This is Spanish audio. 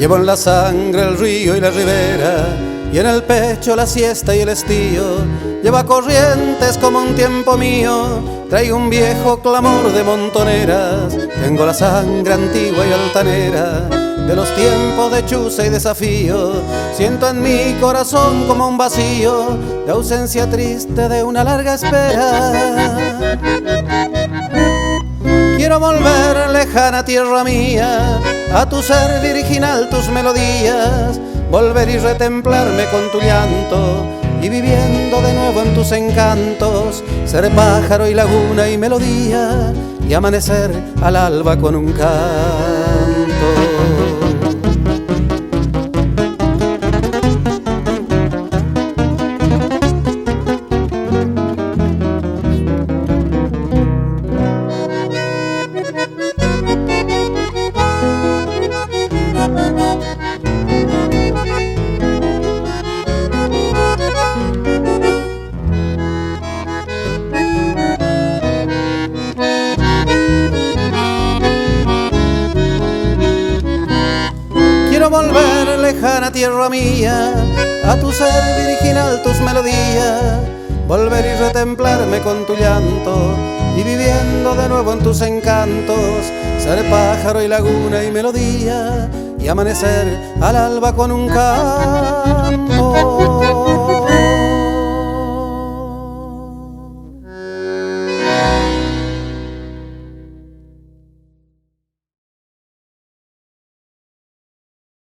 Llevo en la sangre el río y la ribera, y en el pecho la siesta y el estío. Lleva corrientes como un tiempo mío, traigo un viejo clamor de montoneras. Tengo la sangre antigua y altanera de los tiempos de chuza y desafío. Siento en mi corazón como un vacío de ausencia triste de una larga espera. Quiero volver lejana tierra mía, a tu ser virginal, tus melodías, volver y retemplarme con tu llanto, y viviendo de nuevo en tus encantos, ser pájaro y laguna y melodía, y amanecer al alba con un canto. Quiero volver lejana tierra mía, a tu ser virginal, tus melodías, volver y retemplarme con tu llanto, y viviendo de nuevo en tus encantos, ser pájaro y laguna y melodía, y amanecer al alba con un canto.